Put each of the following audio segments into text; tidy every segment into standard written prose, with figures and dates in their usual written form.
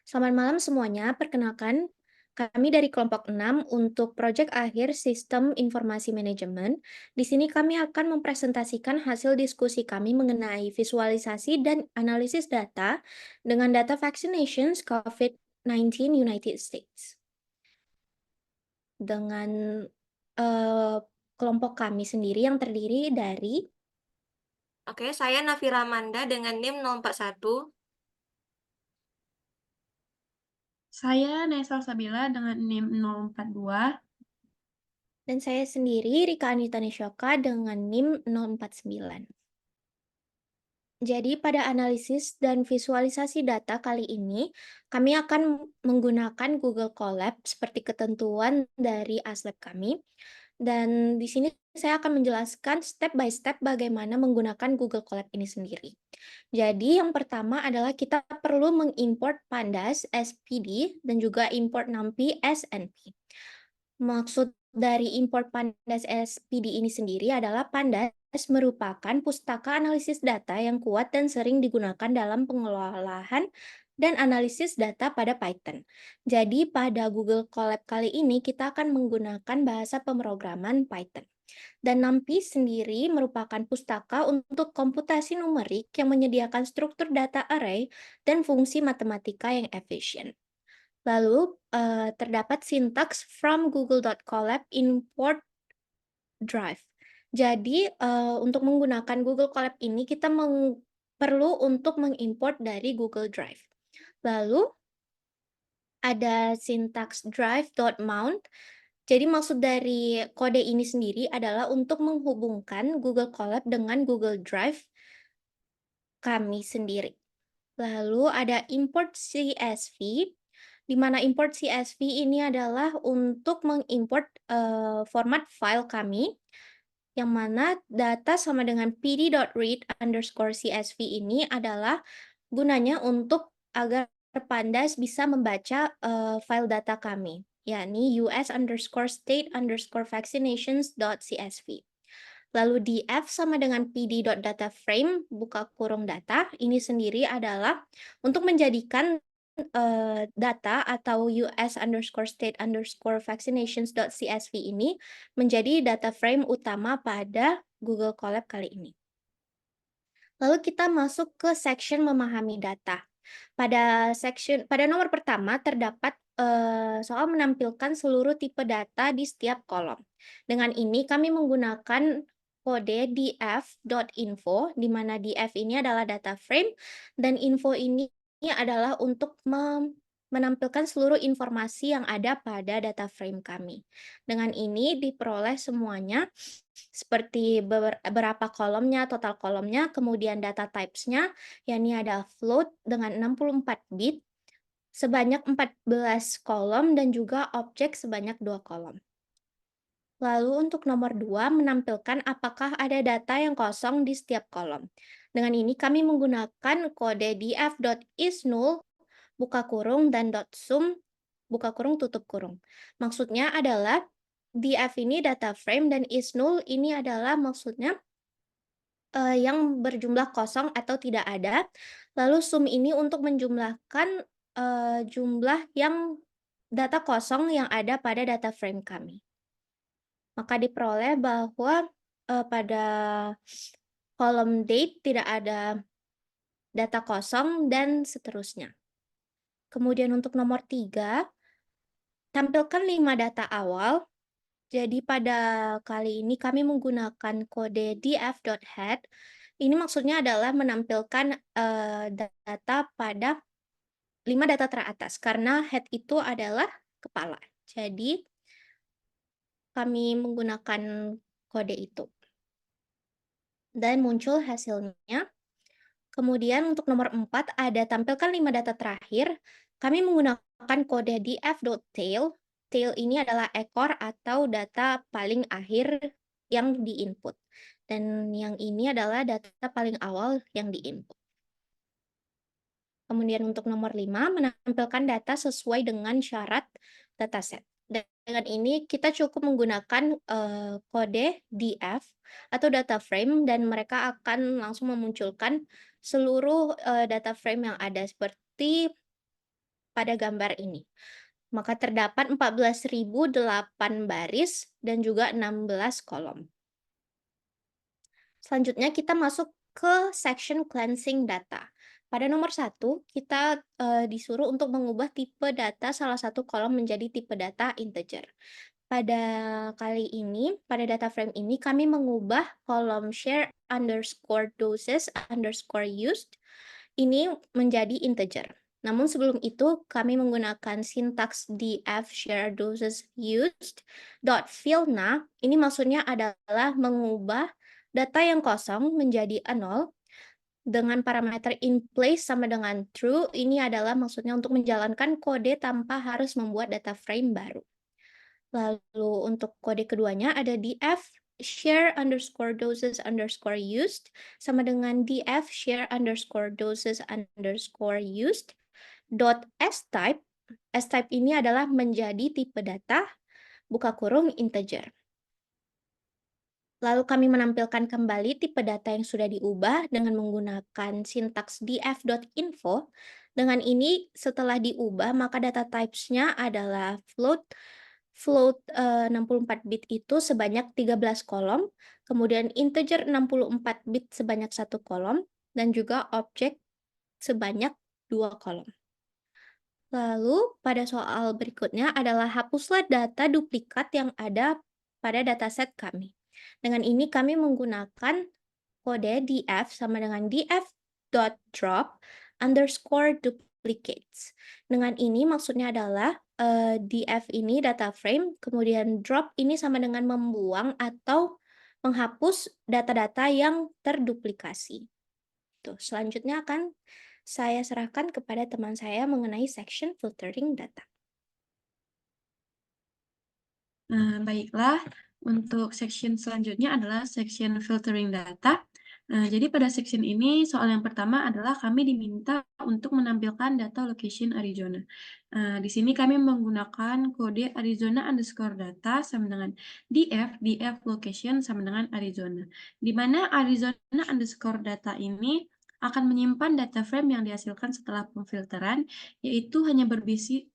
Selamat malam semuanya, perkenalkan kami dari kelompok 6 untuk proyek akhir Sistem Informasi Manajemen. Di sini kami akan mempresentasikan hasil diskusi kami mengenai visualisasi dan analisis data dengan data vaccinations COVID-19 United States. Dengan eh, kelompok kami sendiri yang terdiri dari Oke, saya Nafira Manda dengan NIM 041. Saya Nesa Sabila dengan NIM 042. dan saya sendiri Rika Anita Nishoka dengan NIM 049. Jadi, pada analisis dan visualisasi data kali ini, kami akan menggunakan Google Colab seperti ketentuan dari ASLab kami. Dan di sini saya akan menjelaskan step by step bagaimana menggunakan Google Colab ini sendiri. Jadi, yang pertama adalah kita perlu mengimport Pandas SPD dan juga import NumPy SNP. Maksud dari import Pandas SPD ini sendiri adalah Pandas merupakan pustaka analisis data yang kuat dan sering digunakan dalam pengelolaan dan analisis data pada Python. Jadi pada Google Colab kali ini kita akan menggunakan bahasa pemrograman Python. Dan NumPy sendiri merupakan pustaka untuk komputasi numerik yang menyediakan struktur data array dan fungsi matematika yang efisien. Lalu, terdapat sintaks from google.colab import drive. Jadi, untuk menggunakan Google Colab ini kita perlu untuk mengimport dari Google Drive. Lalu, ada sintaks drive.mount. Jadi maksud dari kode ini sendiri adalah untuk menghubungkan Google Colab dengan Google Drive kami sendiri. Lalu ada import CSV, di mana import CSV ini adalah untuk mengimport format file kami, yang mana data sama dengan pd.read_csv ini adalah gunanya untuk agar Pandas bisa membaca file data kami, yakni us_state_vaccinations.csv. Lalu df sama dengan pd.dataframe, buka kurung data, ini sendiri adalah untuk menjadikan data atau us_state_vaccinations.csv ini menjadi data frame utama pada Google Colab kali ini. Lalu kita masuk ke section memahami data. Pada nomor pertama terdapat soal menampilkan seluruh tipe data di setiap kolom. Dengan ini kami menggunakan kode df.info, di mana df ini adalah data frame dan info ini adalah untuk menampilkan seluruh informasi yang ada pada data frame kami. Dengan ini diperoleh semuanya seperti berapa kolomnya, total kolomnya, kemudian data types-nya, yakni ada float dengan 64 bit, sebanyak 14 kolom, dan juga objek sebanyak 2 kolom. Lalu untuk nomor 2, menampilkan apakah ada data yang kosong di setiap kolom. Dengan ini kami menggunakan kode df.isNull, buka kurung, dan .sum, buka kurung, tutup kurung. Maksudnya adalah df ini data frame dan isNull ini adalah maksudnya yang berjumlah kosong atau tidak ada. Lalu sum ini untuk menjumlahkan jumlah yang data kosong yang ada pada data frame kami. Maka diperoleh bahwa pada kolom date tidak ada data kosong dan seterusnya. Kemudian untuk nomor 3, tampilkan 5 data awal. Jadi pada kali ini kami menggunakan kode df.head. Ini maksudnya adalah menampilkan data pada 5 data teratas, karena head itu adalah kepala. Jadi kami menggunakan kode itu. Dan muncul hasilnya. Kemudian untuk nomor 4 ada tampilkan 5 data terakhir. Kami menggunakan kode df.tail. Tail ini adalah ekor atau data paling akhir yang diinput. Dan yang ini adalah data paling awal yang diinput. Kemudian untuk nomor 5, menampilkan data sesuai dengan syarat dataset. Dengan ini kita cukup menggunakan kode df atau data frame dan mereka akan langsung memunculkan seluruh data frame yang ada seperti pada gambar ini. Maka terdapat 14.008 baris dan juga 16 kolom. Selanjutnya kita masuk ke section cleansing data. Pada nomor 1, kita disuruh untuk mengubah tipe data salah satu kolom menjadi tipe data integer. Pada kali ini, pada data frame ini, kami mengubah kolom share underscore doses underscore used ini menjadi integer. Namun sebelum itu, kami menggunakan sintaks df share doses used dot fill. Nah, ini maksudnya adalah mengubah data yang kosong menjadi 0 dengan parameter in place sama dengan true. Ini adalah maksudnya untuk menjalankan kode tanpa harus membuat data frame baru. Lalu untuk kode keduanya ada df share underscore doses underscore used sama dengan df share underscore doses underscore used dot s-type. S-type ini adalah menjadi tipe data buka kurung integer. Lalu kami menampilkan kembali tipe data yang sudah diubah dengan menggunakan sintaks df.info. Dengan ini, setelah diubah, maka data types-nya adalah float. Float 64 bit itu sebanyak 13 kolom, kemudian integer 64 bit sebanyak 1 kolom, dan juga objek sebanyak 2 kolom. Lalu, pada soal berikutnya adalah hapuslah data duplikat yang ada pada dataset kami. Dengan ini kami menggunakan kode df sama dengan df.drop underscore duplicates. Dengan ini maksudnya adalah df ini data frame, kemudian drop ini sama dengan membuang atau menghapus data-data yang terduplikasi. Tuh, selanjutnya akan saya serahkan kepada teman saya mengenai section filtering data. Nah, baiklah, untuk section selanjutnya adalah section filtering data. Nah, jadi pada section ini, soal yang pertama adalah kami diminta untuk menampilkan data location Arizona. Nah, di sini kami menggunakan kode Arizona underscore data sama dengan df location sama dengan Arizona. Di mana Arizona underscore data ini akan menyimpan data frame yang dihasilkan setelah pemfilteran, yaitu hanya berisi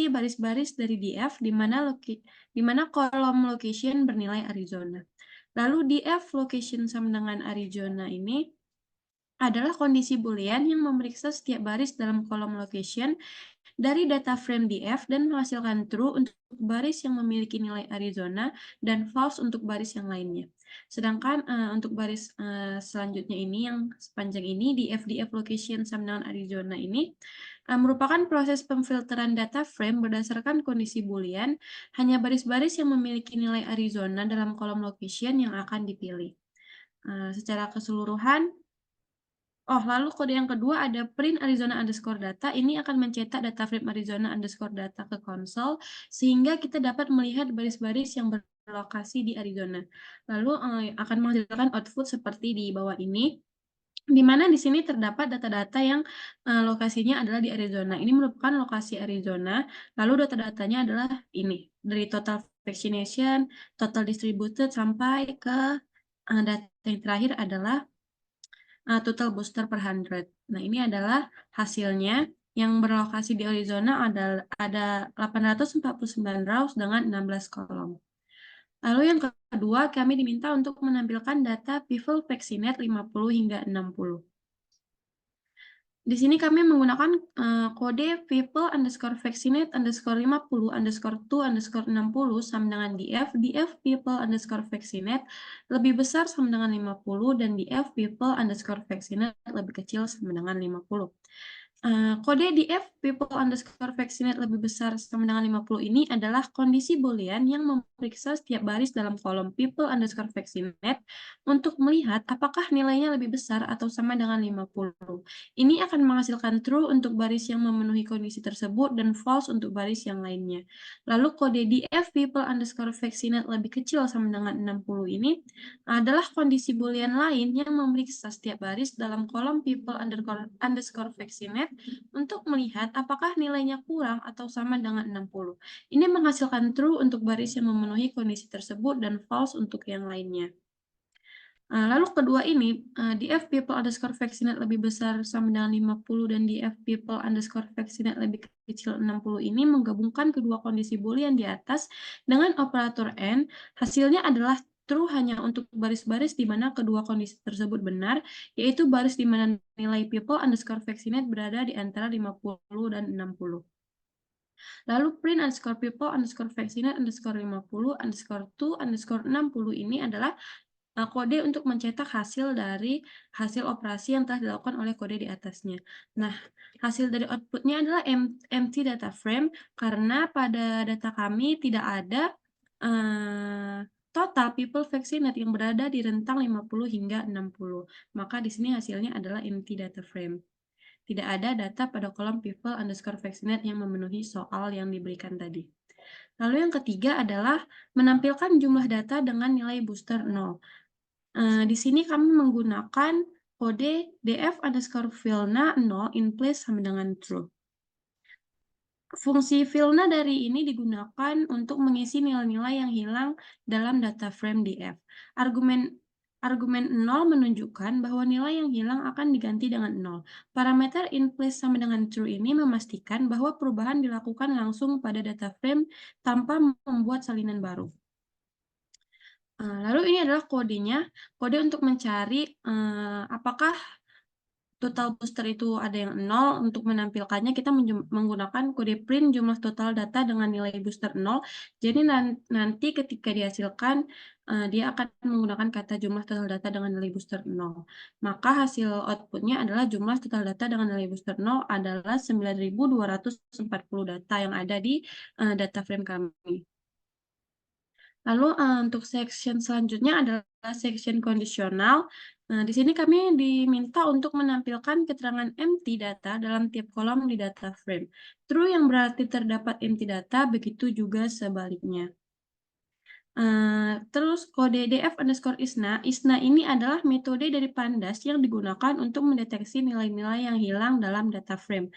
baris-baris dari df di mana kolom location bernilai Arizona. Lalu df location sama dengan Arizona ini adalah kondisi boolean yang memeriksa setiap baris dalam kolom location dari data frame df dan menghasilkan true untuk baris yang memiliki nilai Arizona dan false untuk baris yang lainnya. Sedangkan untuk baris selanjutnya ini yang sepanjang ini df location sama dengan Arizona ini merupakan proses pemfilteran data frame berdasarkan kondisi boolean, hanya baris-baris yang memiliki nilai Arizona dalam kolom location yang akan dipilih. Secara keseluruhan, lalu kode yang kedua ada print Arizona underscore data. Ini akan mencetak data frame Arizona underscore data ke konsol, sehingga kita dapat melihat baris-baris yang berlokasi di Arizona. Lalu akan menghasilkan output seperti di bawah ini, di mana di sini terdapat data-data yang lokasinya adalah di Arizona. Ini merupakan lokasi Arizona, lalu data-datanya adalah ini, dari total vaccination, total distributed, sampai ke data yang terakhir adalah total booster per 100. Nah, ini adalah hasilnya. Yang berlokasi di Arizona ada 849 rows dengan 16 kolom. Lalu yang kedua, kami diminta untuk menampilkan data people vaccinate 50 hingga 60. Di sini kami menggunakan kode people underscore vaccinate underscore 50 underscore 2 underscore 60 sama dengan df people underscore vaccinate lebih besar sama dengan 50 dan df people underscore vaccinate lebih kecil sama dengan 50. Kode df people underscore vaccinate lebih besar sama dengan 50 ini adalah kondisi boolean yang memeriksa setiap baris dalam kolom people underscore vaccinate untuk melihat apakah nilainya lebih besar atau sama dengan 50. Ini akan menghasilkan true untuk baris yang memenuhi kondisi tersebut dan false untuk baris yang lainnya. Lalu kode df people underscore vaccinate lebih kecil sama dengan 60 ini adalah kondisi boolean lain yang memeriksa setiap baris dalam kolom people underscore vaccinate untuk melihat apakah nilainya kurang atau sama dengan 60. Ini menghasilkan true untuk baris yang memenuhi kondisi tersebut dan false untuk yang lainnya. Lalu kedua ini, df people underscore vaccinate lebih besar sama dengan 50 dan df people underscore vaccinate lebih kecil 60 ini menggabungkan kedua kondisi boolean di atas dengan operator AND. Hasilnya adalah true hanya untuk baris-baris di mana kedua kondisi tersebut benar, yaitu baris di mana nilai people underscore vaccinate berada di antara 50 dan 60. Lalu print underscore people underscore vaccinate underscore 50 underscore 2 underscore 60 ini adalah kode untuk mencetak hasil dari hasil operasi yang telah dilakukan oleh kode di atasnya. Nah, hasil dari outputnya adalah empty data frame karena pada data kami tidak ada total people vaccinate yang berada di rentang 50 hingga 60. Maka di sini hasilnya adalah empty data frame. Tidak ada data pada kolom people underscore vaccinate yang memenuhi soal yang diberikan tadi. Lalu yang ketiga adalah menampilkan jumlah data dengan nilai booster 0. Di sini kami menggunakan kode df underscore filna 0 in place sama dengan true. Fungsi filna dari ini digunakan untuk mengisi nilai-nilai yang hilang dalam data frame df. Argumen 0 menunjukkan bahwa nilai yang hilang akan diganti dengan 0. Parameter in place sama dengan true ini memastikan bahwa perubahan dilakukan langsung pada data frame tanpa membuat salinan baru. Lalu ini adalah kodenya, kode untuk mencari apakah total booster itu ada yang 0. Untuk menampilkannya kita menggunakan kode print jumlah total data dengan nilai booster 0. Jadi nanti ketika dihasilkan dia akan menggunakan kata jumlah total data dengan nilai booster 0. Maka hasil outputnya adalah jumlah total data dengan nilai booster 0 adalah 9.240 data yang ada di data frame kami. Lalu untuk section selanjutnya adalah section kondisional. Di sini kami diminta untuk menampilkan keterangan empty data dalam tiap kolom di data frame. True yang berarti terdapat empty data, begitu juga sebaliknya. Terus kode df underscore isna. Isna ini adalah metode dari Pandas yang digunakan untuk mendeteksi nilai-nilai yang hilang dalam data frame.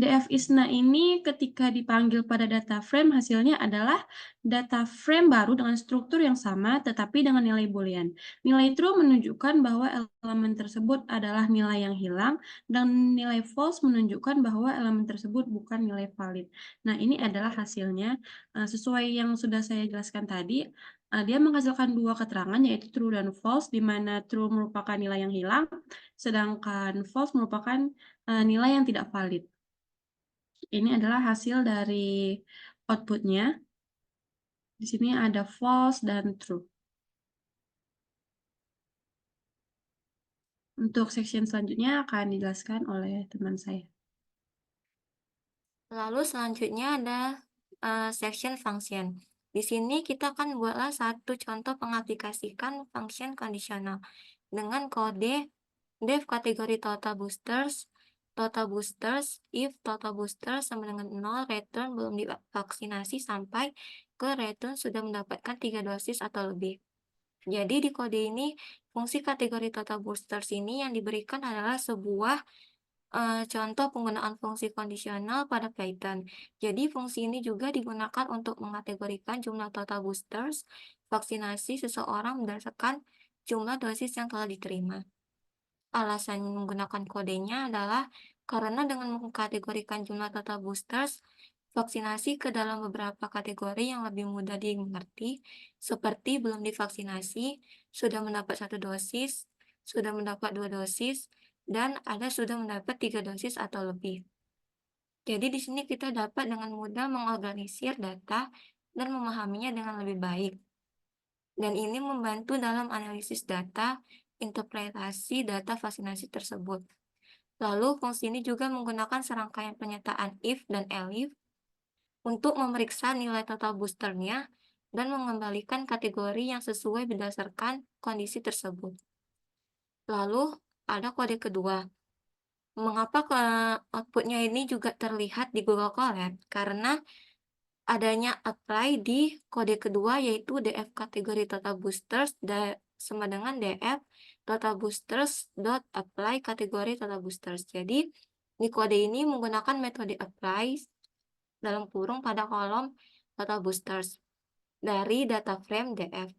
df isna ini ketika dipanggil pada data frame hasilnya adalah data frame baru dengan struktur yang sama tetapi dengan nilai boolean. Nilai true menunjukkan bahwa elemen tersebut adalah nilai yang hilang dan nilai false menunjukkan bahwa elemen tersebut bukan nilai valid. Nah, ini adalah hasilnya. Sesuai yang sudah saya jelaskan tadi, dia menghasilkan dua keterangan yaitu true dan false, di mana true merupakan nilai yang hilang, sedangkan false merupakan nilai yang tidak valid. Ini adalah hasil dari outputnya. Di sini ada false dan true. Untuk section selanjutnya akan dijelaskan oleh teman saya. Lalu selanjutnya ada section function. Di sini kita akan buatlah satu contoh pengaplikasikan function kondisional dengan kode def kategori total boosters if total boosters sama dengan 0, return belum divaksinasi sampai ke return sudah mendapatkan 3 dosis atau lebih. Jadi di kode ini fungsi kategori total boosters ini yang diberikan adalah sebuah contoh penggunaan fungsi kondisional pada Python. Jadi fungsi ini juga digunakan untuk mengategorikan jumlah total boosters vaksinasi seseorang berdasarkan jumlah dosis yang telah diterima. Alasan menggunakan kodenya adalah karena dengan mengkategorikan jumlah total boosters vaksinasi ke dalam beberapa kategori yang lebih mudah dimengerti, seperti belum divaksinasi, sudah mendapat 1 dosis, sudah mendapat 2 dosis, dan ada sudah mendapat 3 dosis atau lebih. Jadi di sini kita dapat dengan mudah mengorganisir data dan memahaminya dengan lebih baik. Dan ini membantu dalam analisis data, interpretasi data vaksinasi tersebut. Lalu fungsi ini juga menggunakan serangkaian pernyataan if dan elif untuk memeriksa nilai total boosternya dan mengembalikan kategori yang sesuai berdasarkan kondisi tersebut. Lalu ada kode kedua. Mengapa outputnya ini juga terlihat di Google Colab? Karena adanya apply di kode kedua yaitu df kategori total boosters sama dengan df total boosters dot apply kategori total boosters. Jadi di kode ini menggunakan metode apply dalam kurung pada kolom total boosters dari data frame df.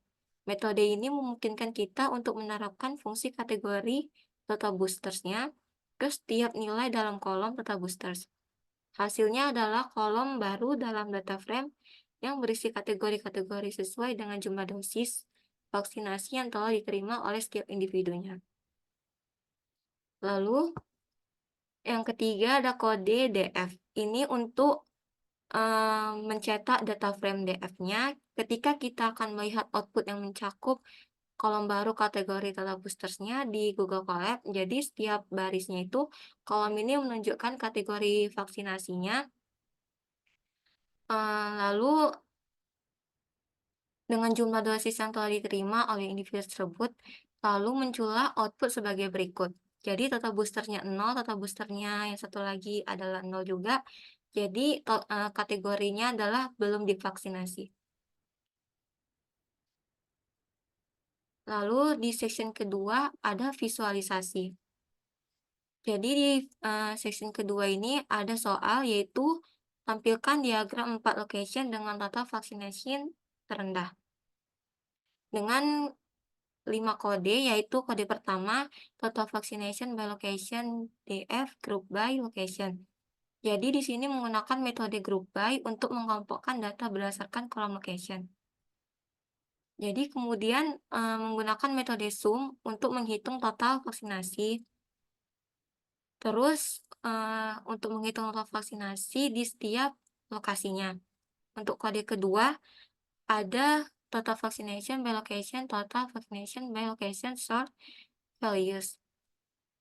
Metode ini memungkinkan kita untuk menerapkan fungsi kategori total boosters-nya ke setiap nilai dalam kolom total boosters. Hasilnya adalah kolom baru dalam data frame yang berisi kategori-kategori sesuai dengan jumlah dosis vaksinasi yang telah diterima oleh setiap individunya. Lalu, yang ketiga ada kode DF. Ini untuk mencetak data frame DF-nya ketika kita akan melihat output yang mencakup kolom baru kategori data boosters-nya di Google Colab. Jadi setiap barisnya itu kolom ini menunjukkan kategori vaksinasinya. Lalu dengan jumlah dosis yang telah diterima oleh individu tersebut, lalu muncullah output sebagai berikut. Jadi total boosternya 0, total boosternya yang satu lagi adalah 0 juga. Jadi kategorinya adalah belum divaksinasi. Lalu di section kedua ada visualisasi. Jadi di section kedua ini ada soal yaitu tampilkan diagram 4 location dengan total vaccination terendah. Dengan 5 kode, yaitu kode pertama total vaccination by location DF group by location. Jadi di sini menggunakan metode group by untuk mengelompokkan data berdasarkan kolom location. Jadi kemudian menggunakan metode sum untuk menghitung total vaksinasi. Terus untuk menghitung total vaksinasi di setiap lokasinya. Untuk kode kedua ada total vaccination by location, total vaccination by location sort values.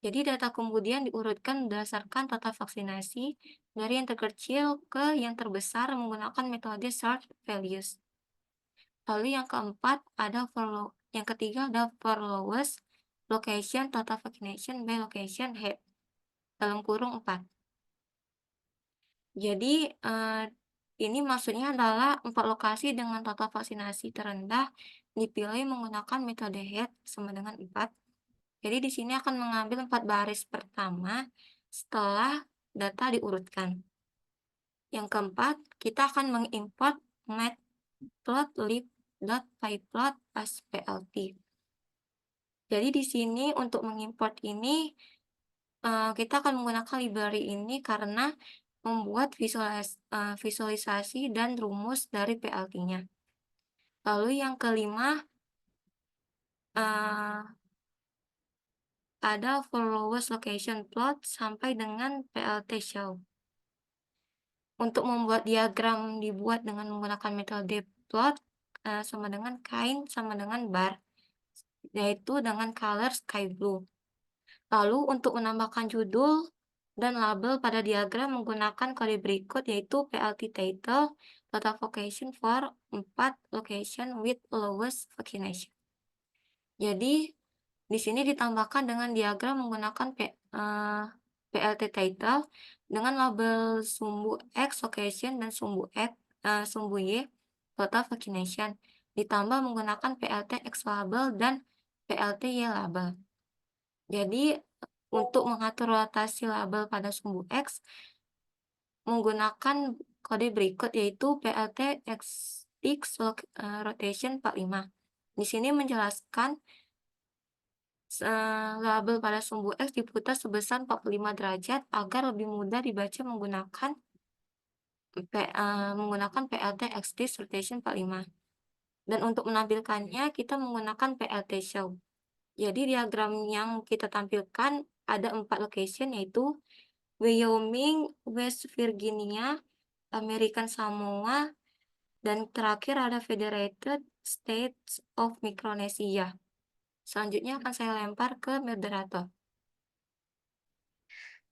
Jadi data kemudian diurutkan berdasarkan total vaksinasi dari yang terkecil ke yang terbesar menggunakan metode sort values. Lalu yang ketiga ada for lowest location total vaccination by location head dalam kurung 4. Jadi ini maksudnya adalah 4 lokasi dengan total vaksinasi terendah dipilih menggunakan metode head sama dengan 4. Jadi di sini akan mengambil 4 baris pertama setelah data diurutkan. Yang keempat, kita akan mengimport matplotlib.pyplot as plt. Jadi di sini untuk mengimport ini kita akan menggunakan library ini karena membuat visualisasi dan rumus dari PLT-nya. Lalu yang kelima ada for lowest location plot sampai dengan PLT show. Untuk membuat diagram dibuat dengan menggunakan metode plot sama dengan kind sama dengan bar, yaitu dengan color sky blue. Lalu untuk menambahkan judul dan label pada diagram menggunakan kode berikut yaitu PLT title total location for 4 location with lowest vaccination. Jadi di sini ditambahkan dengan diagram menggunakan PLT title dengan label sumbu X location dan sumbu Y total vaccination ditambah menggunakan PLT X label dan PLT Y label. Jadi untuk mengatur rotasi label pada sumbu X menggunakan kode berikut yaitu PLT X rotation 45. Di sini menjelaskan label pada sumbu X diputar sebesar 45 derajat agar lebih mudah dibaca menggunakan PLT XT rotation 45. Dan untuk menampilkannya kita menggunakan PLT show. Jadi diagram yang kita tampilkan ada 4 location yaitu Wyoming, West Virginia, American Samoa, dan terakhir ada Federated States of Micronesia. Selanjutnya akan saya lempar ke moderator.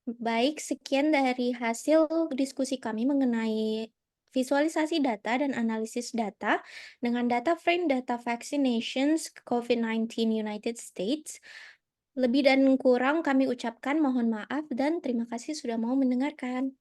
Baik, sekian dari hasil diskusi kami mengenai visualisasi data dan analisis data dengan data frame data vaccinations COVID-19 United States. Lebih dan kurang kami ucapkan mohon maaf dan terima kasih sudah mau mendengarkan.